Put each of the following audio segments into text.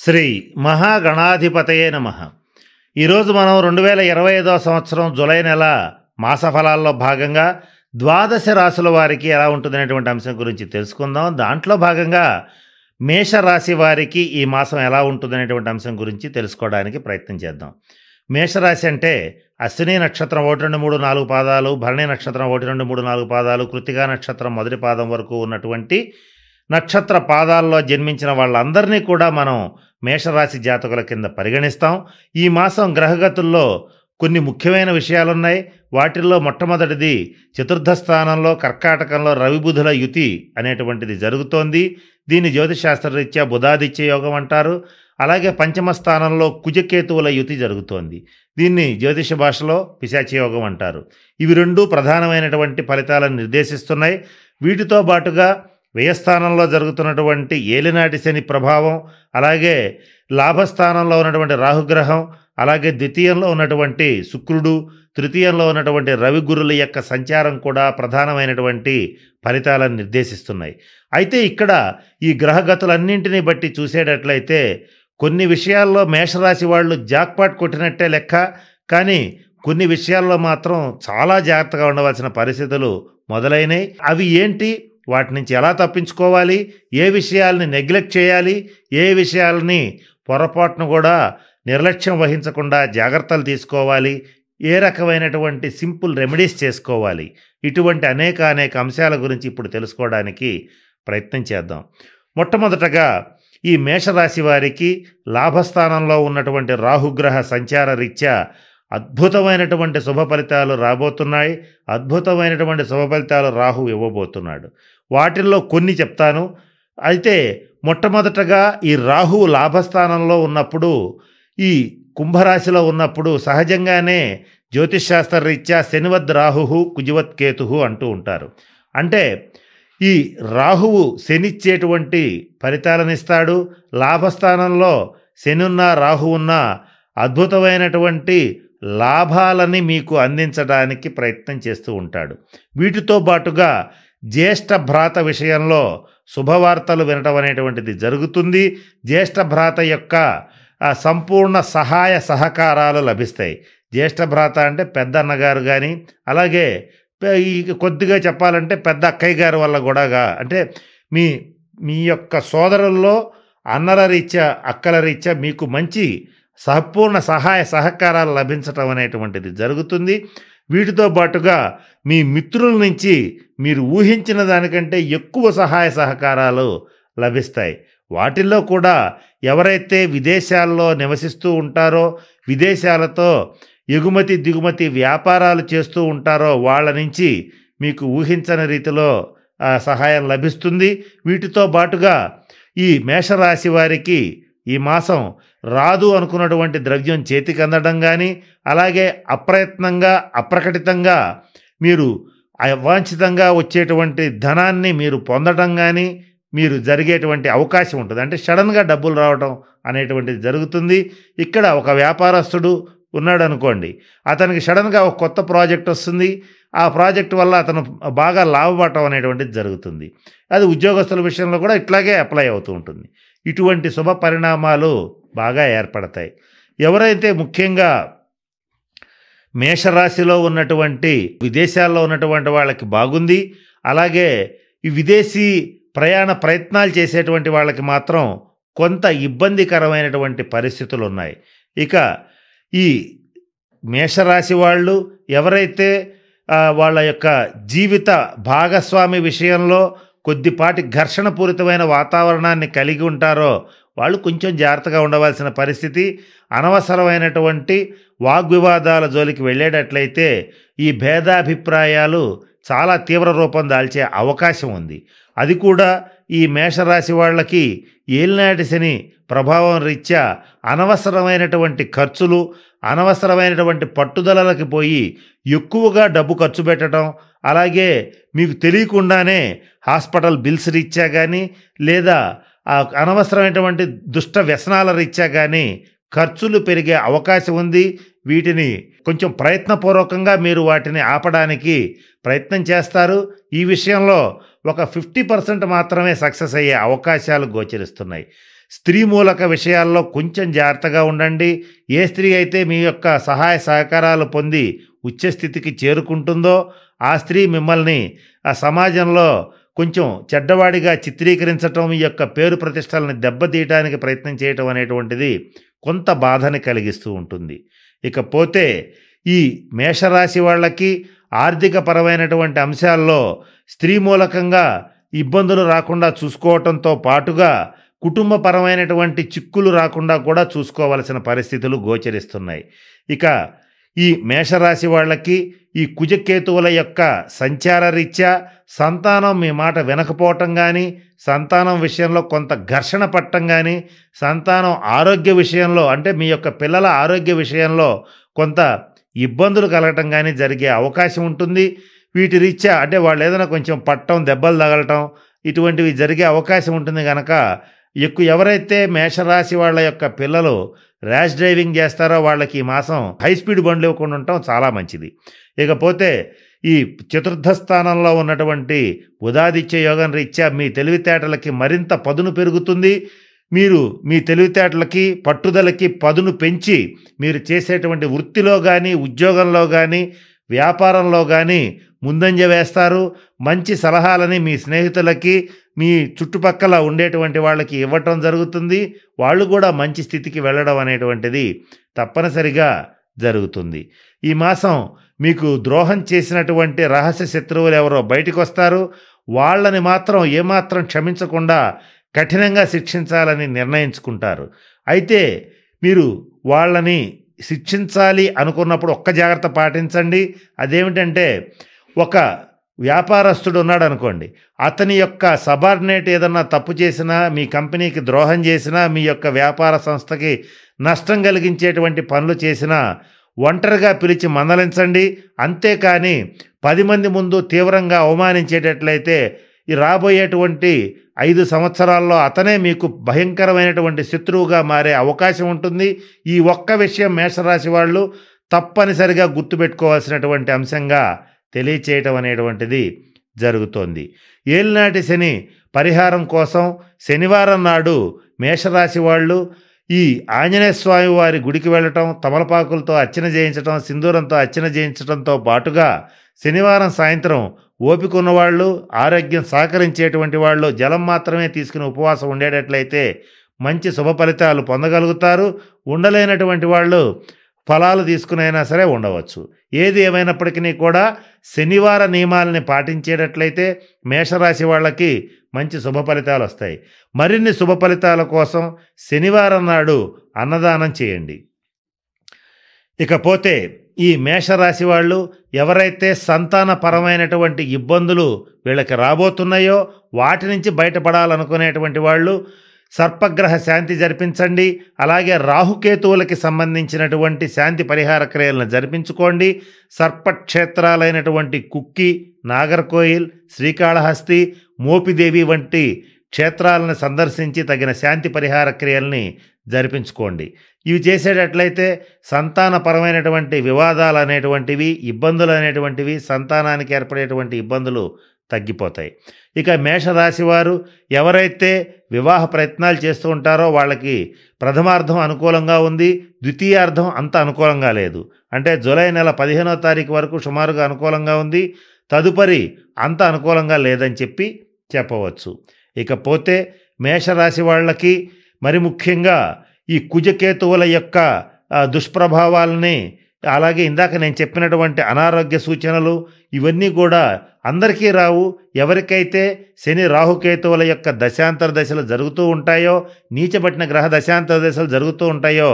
శ్రీ మహాగణాధిపతయే నమః. ఈరోజు మనం 2025వ సంవత్సరం జూలై నెల మాసఫలాల్లో భాగంగా ద్వాదశ రాశుల వారికి ఎలా ఉంటుందనేటువంటి అంశం గురించి తెలుసుకుందాం. దాంట్లో భాగంగా మేషరాశి వారికి ఈ మాసం ఎలా ఉంటుందనేటువంటి అంశం గురించి తెలుసుకోవడానికి ప్రయత్నం చేద్దాం. మేషరాశి అంటే అశ్విని నక్షత్రం 1, 2, 3, 4 పాదాలు, భరణి నక్షత్రం 1, 2, 3, 4 పాదాలు, కృత్తికా నక్షత్రం మొదటి పాదం వరకు ఉన్నటువంటి నక్షత్ర పాదాల్లో జన్మించిన వాళ్ళందరినీ కూడా మనం మేషరాశి జాతకుల కింద పరిగణిస్తాం. ఈ మాసం గ్రహగతుల్లో కొన్ని ముఖ్యమైన విషయాలున్నాయి. వాటిల్లో మొట్టమొదటిది చతుర్థ స్థానంలో కర్కాటకంలో రవి బుధుల యుతి అనేటువంటిది జరుగుతోంది. దీన్ని జ్యోతిశాస్త్రరీత్యా బుధాదిత్య యోగం అంటారు. అలాగే పంచమ స్థానంలో కుజకేతువుల యుతి జరుగుతోంది. దీన్ని జ్యోతిష భాషలో పిశాచ యోగం అంటారు. ఇవి రెండు ప్రధానమైనటువంటి ఫలితాలను నిర్దేశిస్తున్నాయి. వీటితో పాటుగా వ్యయస్థానంలో జరుగుతున్నటువంటి ఏలినాటి శని ప్రభావం, అలాగే లాభస్థానంలో ఉన్నటువంటి రాహుగ్రహం, అలాగే ద్వితీయంలో ఉన్నటువంటి శుక్రుడు, తృతీయంలో ఉన్నటువంటి రవి గురుల యొక్క సంచారం కూడా ప్రధానమైనటువంటి ఫలితాలను నిర్దేశిస్తున్నాయి. అయితే ఇక్కడ ఈ గ్రహగతులన్నింటినీ బట్టి చూసేటట్లయితే కొన్ని విషయాల్లో మేషరాశి వాళ్ళు జాక్పాట్ కొట్టినట్టే లెక్క. కానీ కొన్ని విషయాల్లో మాత్రం చాలా జాగ్రత్తగా ఉండవలసిన పరిస్థితులు మొదలైనవి. అవి ఏంటి, వాటి నుంచి ఎలా తప్పించుకోవాలి, ఏ విషయాల్ని నెగ్లెక్ట్ చేయాలి, ఏ విషయాలని పొరపాటును కూడా నిర్లక్ష్యం వహించకుండా జాగ్రత్తలు తీసుకోవాలి, ఏ రకమైనటువంటి సింపుల్ రెమెడీస్ చేసుకోవాలి, ఇటువంటి అనేక అంశాల గురించి ఇప్పుడు తెలుసుకోవడానికి ప్రయత్నం చేద్దాం. మొట్టమొదటగా ఈ మేషరాశి వారికి లాభస్థానంలో ఉన్నటువంటి రాహుగ్రహ సంచార రీత్యా అద్భుతమైనటువంటి శుభ ఫలితాలు రాబోతున్నాయి. అద్భుతమైనటువంటి శుభ ఫలితాలు రాహు ఇవ్వబోతున్నాడు. వాటిల్లో కొన్ని చెప్తాను. అయితే మొట్టమొదటగా ఈ రాహు లాభస్థానంలో ఉన్నప్పుడు, ఈ కుంభరాశిలో ఉన్నప్పుడు సహజంగానే జ్యోతిష్శాస్త్ర రీత్యా శనివద్ రాహు కుజివత్ కేతు అంటూ ఉంటారు. అంటే ఈ రాహువు శనిచ్చేటువంటి ఫలితాలను ఇస్తాడు. లాభస్థానంలో శని ఉన్నా రాహు ఉన్నా అద్భుతమైనటువంటి లాభాలని మీకు అందించడానికి ప్రయత్నం చేస్తూ ఉంటాడు. వీటితో పాటుగా జ్యేష్ఠ భ్రాత విషయంలో శుభవార్తలు వినటం అనేటువంటిది జరుగుతుంది. జ్యేష్ఠ భ్రాత యొక్క సంపూర్ణ సహాయ సహకారాలు లభిస్తాయి. జ్యేష్ఠ భ్రాత అంటే పెద్ద అన్నగారు కానీ, అలాగే కొద్దిగా చెప్పాలంటే పెద్ద అక్కయ్య గారి వల్ల కూడా, అంటే మీ యొక్క సోదరుల్లో అన్నల రీత్యా అక్కల రీత్యా మీకు మంచి సంపూర్ణ సహాయ సహకారాలు లభించటం అనేటువంటిది జరుగుతుంది. వీటితో పాటుగా మీ మిత్రుల నుంచి మీరు ఊహించిన దానికంటే ఎక్కువ సహాయ సహకారాలు లభిస్తాయి. వాటిల్లో కూడా ఎవరైతే విదేశాల్లో నివసిస్తూ ఉంటారో, విదేశాలతో ఎగుమతి దిగుమతి వ్యాపారాలు చేస్తూ ఉంటారో వాళ్ళ నుంచి మీకు ఊహించని రీతిలో సహాయం లభిస్తుంది. వీటితో పాటుగా ఈ మేషరాశి వారికి ఈ మాసం రాదు అనుకున్నటువంటి ద్రవ్యం చేతికి అందడం కానీ, అలాగే అప్రయత్నంగా అప్రకటితంగా మీరు అవాంఛితంగా వచ్చేటువంటి ధనాన్ని మీరు పొందడం కానీ మీరు జరిగేటువంటి అవకాశం ఉంటుంది. అంటే సడన్గా డబ్బులు రావడం అనేటువంటిది జరుగుతుంది. ఇక్కడ ఒక వ్యాపారస్తుడు ఉన్నాడు అనుకోండి, అతనికి సడన్గా ఒక కొత్త ప్రాజెక్ట్ వస్తుంది. ఆ ప్రాజెక్ట్ వల్ల అతను బాగా లాభపడటం అనేటువంటిది జరుగుతుంది. అది ఉద్యోగస్తుల విషయంలో కూడా ఇట్లాగే అప్లై అవుతూ ఉంటుంది. ఇటువంటి శుభ పరిణామాలు బాగా ఏర్పడతాయి. ఎవరైతే ముఖ్యంగా మేషరాశిలో ఉన్నటువంటి విదేశాల్లో ఉన్నటువంటి వాళ్ళకి బాగుంది. అలాగే ఈ విదేశీ ప్రయాణ ప్రయత్నాలు చేసేటువంటి వాళ్ళకి మాత్రం కొంత ఇబ్బందికరమైనటువంటి పరిస్థితులు ఉన్నాయి. ఇక ఈ మేషరాశి వాళ్ళు ఎవరైతే వాళ్ళ యొక్క జీవిత భాగస్వామి విషయంలో కొద్దిపాటి ఘర్షణపూరితమైన వాతావరణాన్ని కలిగి ఉంటారో వాళ్ళు కొంచెం జాగ్రత్తగా ఉండవలసిన పరిస్థితి. అనవసరమైనటువంటి వాగ్వివాదాల జోలికి వెళ్ళేటట్లయితే ఈ భేదాభిప్రాయాలు చాలా తీవ్ర రూపం దాల్చే అవకాశం ఉంది. అది కూడా ఈ మేషరాశి వాళ్ళకి ఏలినాటి శని ప్రభావం రీత్యా అనవసరమైనటువంటి ఖర్చులు, అనవసరమైనటువంటి పట్టుదలకి పోయి ఎక్కువగా డబ్బు ఖర్చు పెట్టడం, అలాగే మీకు తెలియకుండానే హాస్పిటల్ బిల్స్ రీత్యా కానీ, లేదా అనవసరమైనటువంటి దుష్ట వ్యసనాల రీత్యా కానీ ఖర్చులు పెరిగే అవకాశం ఉంది. వీటిని కొంచెం ప్రయత్నపూర్వకంగా మీరు వాటిని ఆపడానికి ప్రయత్నం చేస్తారు. ఈ విషయంలో ఒక 50% మాత్రమే సక్సెస్ అయ్యే అవకాశాలు గోచరిస్తున్నాయి. స్త్రీ మూలక విషయాల్లో కొంచెం జాగ్రత్తగా ఉండండి. ఏ స్త్రీ అయితే మీ యొక్క సహాయ సహకారాలు పొంది ఉచ్చస్థితికి చేరుకుంటుందో ఆ స్త్రీ మిమ్మల్ని ఆ సమాజంలో కొంచెం చెడ్డవాడిగా చిత్రీకరించటం, మీ యొక్క పేరు ప్రతిష్టలను దెబ్బతీయడానికి ప్రయత్నం చేయటం అనేటువంటిది కొంత బాధని కలిగిస్తూ ఉంటుంది. ఇకపోతే ఈ మేషరాశి వాళ్ళకి ఆర్థిక పరమైనటువంటి అంశాల్లో స్త్రీ మూలకంగా ఇబ్బందులు రాకుండా చూసుకోవటంతో పాటుగా కుటుంబపరమైనటువంటి చిక్కులు రాకుండా కూడా చూసుకోవలసిన పరిస్థితులు గోచరిస్తున్నాయి. ఇక ఈ మేషరాశి వాళ్ళకి ఈ కుజకేతువుల యొక్క సంచార రీత్యా సంతానం మీ మాట వినకపోవటం కానీ, సంతానం విషయంలో కొంత ఘర్షణ పట్టడం కానీ, సంతానం ఆరోగ్య విషయంలో అంటే మీ యొక్క పిల్లల ఆరోగ్య విషయంలో కొంత ఇబ్బందులు కలగటం కానీ జరిగే అవకాశం ఉంటుంది. వీటి రీత్యా అంటే వాళ్ళు ఏదైనా కొంచెం పట్టడం, దెబ్బలు తగలటం ఇటువంటివి జరిగే అవకాశం ఉంటుంది. కనుక ఎవరైతే మేషరాశి వాళ్ళ యొక్క పిల్లలు ర్యాష్ డ్రైవింగ్ చేస్తారో వాళ్ళకి ఈ మాసం హై స్పీడ్ బండ్లు ఇవ్వకుండా ఉండటం చాలా మంచిది. ఇకపోతే ఈ చతుర్థ స్థానంలో ఉన్నటువంటి బుధాదిత్య యోగం రీత్యా మీ తెలివితేటలకి మరింత పదును పెరుగుతుంది. మీరు మీ తెలివితేటలకి పట్టుదలకి పదును పెంచి మీరు చేసేటువంటి వృత్తిలో కానీ, ఉద్యోగంలో కానీ, వ్యాపారంలో కానీ ముందంజ వేస్తారు. మంచి సలహాలని మీ స్నేహితులకి, మీ చుట్టుపక్కల ఉండేటువంటి వాళ్ళకి ఇవ్వటం జరుగుతుంది. వాళ్ళు కూడా మంచి స్థితికి వెళ్ళడం అనేటువంటిది తప్పనిసరిగా జరుగుతుంది. ఈ మాసం మీకు ద్రోహం చేసినటువంటి రహస్య శత్రువులు ఎవరో బయటకు వస్తారు. వాళ్ళని మాత్రం ఏమాత్రం క్షమించకుండా కఠినంగా శిక్షించాలని నిర్ణయించుకుంటారు. అయితే మీరు వాళ్ళని శిక్షించాలి అనుకున్నప్పుడు ఒక్క జాగ్రత్త పాటించండి. అదేమిటంటే, ఒక వ్యాపారస్తుడు ఉన్నాడు అనుకోండి, అతని యొక్క సబార్డినేట్ ఏదన్నా తప్పు చేసినా, మీ కంపెనీకి ద్రోహం చేసినా, మీ యొక్క వ్యాపార సంస్థకి నష్టం కలిగించేటువంటి పనులు చేసినా ఒంటరిగా పిలిచి మందలించండి. అంతేకాని 10 మంది ముందు తీవ్రంగా అవమానించేటట్లయితే ఈ రాబోయేటువంటి 5 సంవత్సరాల్లో అతనే మీకు భయంకరమైనటువంటి శత్రువుగా మారే అవకాశం ఉంటుంది. ఈ ఒక్క విషయం మేషరాశి వాళ్ళు తప్పనిసరిగా గుర్తుపెట్టుకోవాల్సినటువంటి అంశంగా తెలియచేయటం అనేటువంటిది జరుగుతోంది. ఏలినాటి శని పరిహారం కోసం శనివారం నాడు మేషరాశి వాళ్ళు ఈ ఆంజనేయ స్వామి వారి గుడికి వెళ్ళటం, తమలపాకులతో అర్చన చేయించటం, సింధూరంతో అర్చన చేయించడంతో పాటుగా శనివారం సాయంత్రం ఓపిక ఉన్నవాళ్ళు, ఆరోగ్యం సహకరించేటువంటి వాళ్ళు జలం మాత్రమే తీసుకుని ఉపవాసం ఉండేటట్లయితే మంచి శుభ ఫలితాలు పొందగలుగుతారు. ఉండలేనటువంటి వాళ్ళు ఫలాలు తీసుకునైనా సరే ఉండవచ్చు. ఏది ఏమైనప్పటికీ కూడా శనివార నియమాలని పాటించేటట్లయితే మేషరాశి వాళ్ళకి మంచి శుభ ఫలితాలు వస్తాయి. మరిన్ని శుభ ఫలితాల కోసం శనివారం నాడు అన్నదానం చేయండి. ఇకపోతే ఈ మేషరాశి వాళ్ళు ఎవరైతే సంతానపరమైనటువంటి ఇబ్బందులు వీళ్ళకి రాబోతున్నాయో వాటి నుంచి బయటపడాలనుకునేటువంటి వాళ్ళు సర్పగ్రహ శాంతి జరిపించండి. అలాగే రాహుకేతువులకి సంబంధించినటువంటి శాంతి పరిహార క్రియలను జరిపించుకోండి. సర్పక్షేత్రాలైనటువంటి కుక్కి, నాగర్కోయిల్, శ్రీకాళహస్తి, మోపిదేవి వంటి క్షేత్రాలను సందర్శించి తగిన శాంతి పరిహార క్రియల్ని జరిపించుకోండి. ఇవి చేసేటట్లయితే సంతానపరమైనటువంటి వివాదాలు అనేటువంటివి, ఇబ్బందులు అనేటువంటివి, సంతానానికి ఏర్పడేటువంటి ఇబ్బందులు తగ్గిపోతాయి. ఇక మేషరాశి వారు ఎవరైతే వివాహ ప్రయత్నాలు చేస్తూ ఉంటారో వాళ్ళకి ప్రథమార్థం అనుకూలంగా ఉంది, ద్వితీయార్థం అంత అనుకూలంగా లేదు. అంటే జూలై నెల 15వ తారీఖు వరకు సుమారుగా అనుకూలంగా ఉంది, తదుపరి అంత అనుకూలంగా లేదని చెప్పవచ్చు. ఇకపోతే మేషరాశి వాళ్ళకి మరి ముఖ్యంగా ఈ కుజకేతువుల యొక్క దుష్ప్రభావాలని, అలాగే ఇందాక నేను చెప్పినటువంటి అనారోగ్య సూచనలు ఇవన్నీ కూడా అందరికీ రావు. ఎవరికైతే శని రాహుకేతువుల యొక్క దశాంతర దశలు జరుగుతూ ఉంటాయో, నీచబట్టిన గ్రహ దశాంతర దశలు జరుగుతూ ఉంటాయో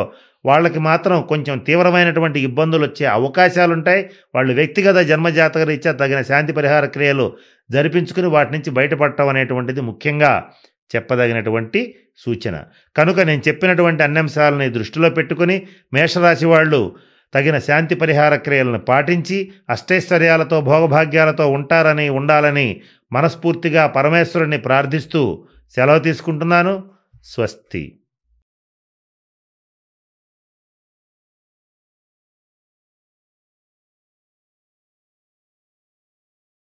వాళ్ళకి మాత్రం కొంచెం తీవ్రమైనటువంటి ఇబ్బందులు వచ్చే అవకాశాలు ఉంటాయి. వాళ్ళు వ్యక్తిగత జన్మజాతక రీత్యా తగిన శాంతి పరిహార క్రియలు జరిపించుకుని వాటి నుంచి బయటపడటం అనేటువంటిది ముఖ్యంగా చెప్పదగినటువంటి సూచన. కనుక నేను చెప్పినటువంటి అన్ని అంశాలని దృష్టిలో పెట్టుకుని మేషరాశి వాళ్ళు తగిన శాంతి పరిహార క్రియలను పాటించి అష్టైశ్వర్యాలతో భోగభాగ్యాలతో ఉండాలని మనస్ఫూర్తిగా పరమేశ్వరుని ప్రార్థిస్తూ సెలవు తీసుకుంటున్నాను. స్వస్తి.